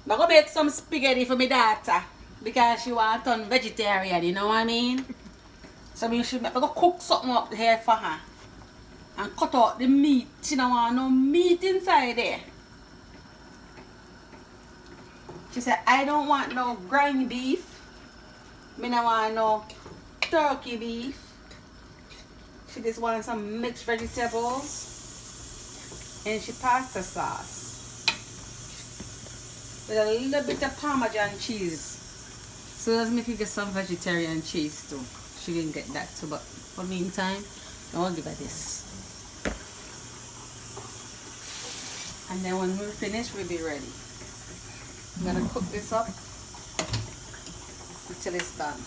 I'm gonna make some spaghetti for my daughter because she want to turn vegetarian, you know what I mean? So I should I'm gonna cook something up here for her and cut out the meat. She don't want no meat inside there. She said, I don't want no grind beef. Me don't want no turkey beef. She just wants some mixed vegetables and she pasta sauce with a little bit of Parmesan cheese. So let's make her get some vegetarian cheese too. She didn't get that too, but for the meantime, I'll give her this. And then when we're finished, we'll be ready. I'm gonna cook this up until it's done.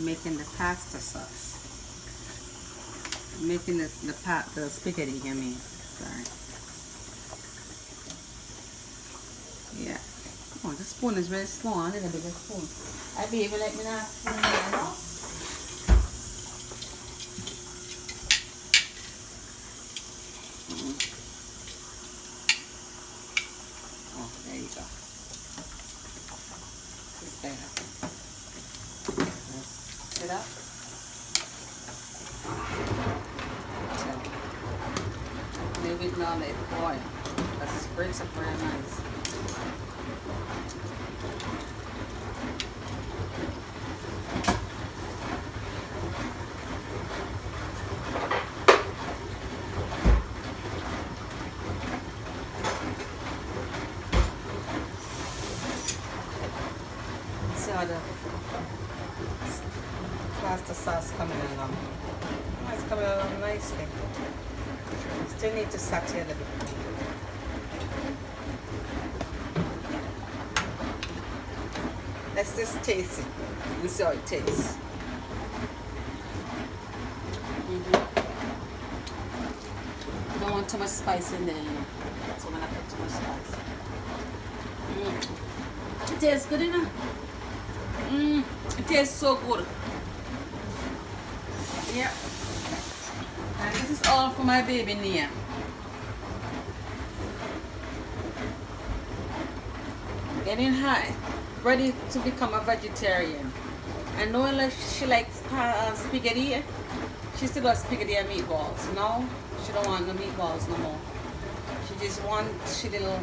Making the pasta sauce. Making the spaghetti, I mean. Sorry. Yeah. Oh, the spoon is very small. I need a bigger spoon. I be able to let me know spoon in there now. Oh, there you go. This is better. It up. Leave it now, let it boil. Because it breaks up very nice. See how the pasta sauce coming along. Oh, it's coming along nicely. Still need to saute a little bit. Let's just taste it. We'll see how it tastes. Don't want too much spice in there, you know. So I'm gonna put too much spice. It tastes good, you know. It tastes so good. Yeah. And this is all for my baby Nia. Getting high, ready to become a vegetarian. And knowing that she likes spaghetti, she still got spaghetti and meatballs. No, she don't want the meatballs no more. She just wants she little